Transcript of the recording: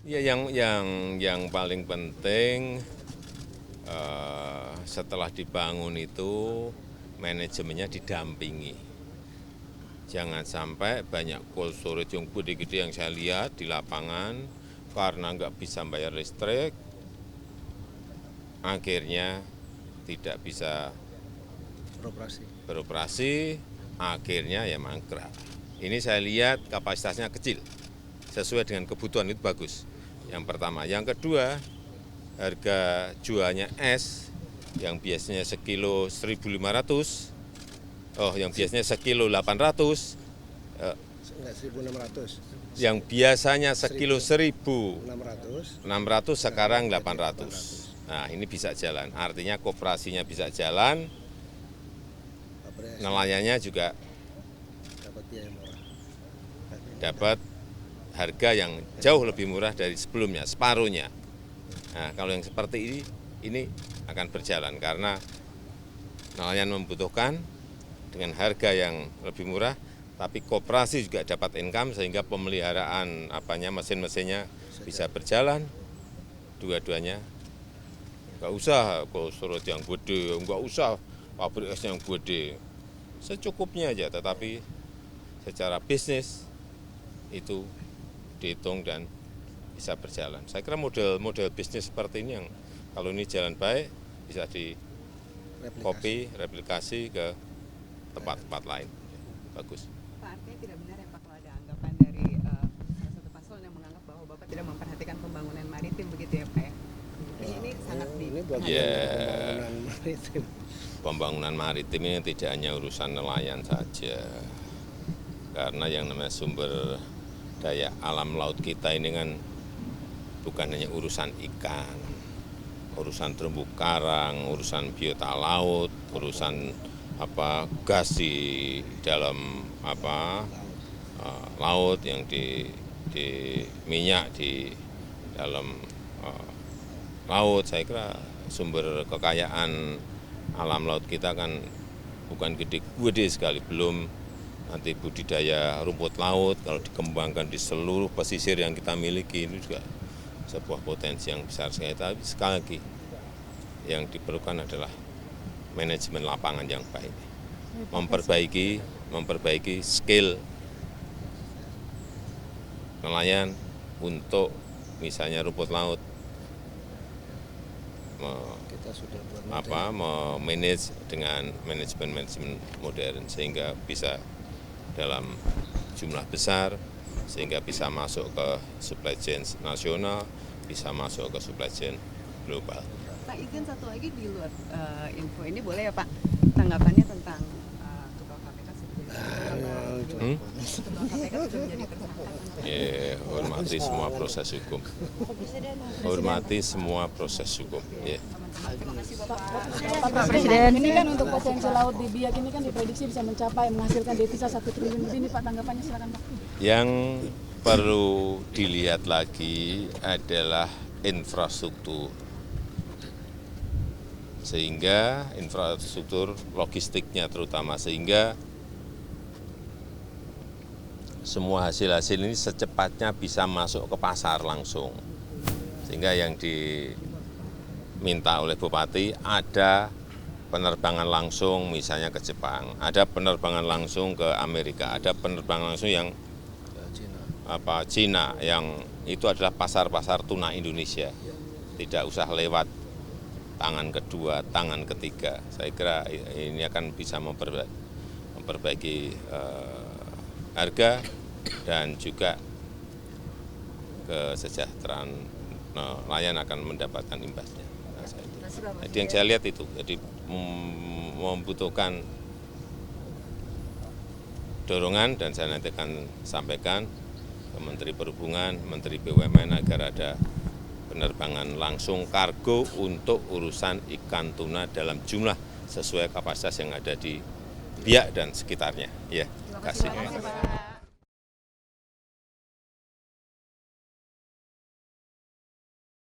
Ya, yang paling penting setelah dibangun itu manajemennya didampingi. Jangan sampai banyak cold storage yang gede-gede yang saya lihat di lapangan karena nggak bisa bayar listrik, akhirnya tidak bisa beroperasi, akhirnya ya mangkrak. Ini saya lihat kapasitasnya kecil, sesuai dengan kebutuhan itu bagus. Yang pertama. Yang kedua, harga jualnya es yang biasanya sekilo 1.500, yang biasanya sekilo 800, enggak 1.600. yang biasanya sekilo 1.600 sekarang 800. Nah, ini bisa jalan. Artinya koperasinya bisa jalan, nelayannya juga dapat biaya murah. dapat harga yang jauh lebih murah dari sebelumnya, separuhnya. Nah, kalau yang seperti ini akan berjalan karena nelayan membutuhkan dengan harga yang lebih murah, tapi koperasi juga dapat income sehingga pemeliharaan mesin-mesinnya bisa berjalan, dua-duanya. Nggak usah cold storage yang gede, nggak usah pabrik es yang gede, secukupnya aja, tetapi secara bisnis itu dihitung dan bisa berjalan. Saya kira model bisnis seperti ini yang kalau ini jalan baik bisa replikasi ke tempat-tempat lain. Bagus. Pak, artinya tidak benar ya Pak kalau ada anggapan dari salah satu paslon yang menganggap bahwa Bapak tidak memperhatikan pembangunan maritim begitu ya Pak ya? Ini sangat ini bagian pembangunan maritim. Pembangunan maritim ini tidak hanya urusan nelayan saja. Karena yang namanya sumber daya alam laut kita ini kan bukan hanya urusan ikan, urusan terumbu karang, urusan biota laut, urusan gas di dalam laut yang di minyak di dalam laut. Saya kira sumber kekayaan alam laut kita kan bukan gede sekali, belum nanti budidaya rumput laut kalau dikembangkan di seluruh pesisir yang kita miliki ini juga sebuah potensi yang besar sekali. Tapi sekali lagi yang diperlukan adalah manajemen lapangan yang baik, memperbaiki skill nelayan untuk misalnya rumput laut, Kita sudah buat memanage dengan manajemen modern sehingga bisa dalam jumlah besar, sehingga bisa masuk ke supply chain nasional, bisa masuk ke supply chain global. Pak, izin satu lagi di luar info ini boleh ya Pak, tanggapannya tentang Ketua KPK Ketua KPK sudah menjadi tersangka. Hormati semua proses hukum. Hormati semua proses hukum. Pak Presiden, ini kan untuk potensi laut di Biak ini kan diprediksi bisa menghasilkan devisa 1 triliun lebih. Ini Pak, tanggapannya silakan Pak. Yang perlu dilihat lagi adalah infrastruktur. Sehingga infrastruktur logistiknya terutama, sehingga semua hasil-hasil ini secepatnya bisa masuk ke pasar langsung. Sehingga yang diminta oleh Bupati ada penerbangan langsung misalnya ke Jepang, ada penerbangan langsung ke Amerika, ada penerbangan langsung yang Cina, yang itu adalah pasar-pasar tuna Indonesia. Tidak usah lewat tangan kedua, tangan ketiga. Saya kira ini akan bisa memperbaiki harga dan juga kesejahteraan nelayan akan mendapatkan imbasnya. Jadi yang saya lihat itu, jadi membutuhkan dorongan dan saya nanti akan sampaikan ke Menteri Perhubungan, Menteri BUMN agar ada penerbangan langsung kargo untuk urusan ikan tuna dalam jumlah sesuai kapasitas yang ada di Biak dan sekitarnya. Ya, terima kasih.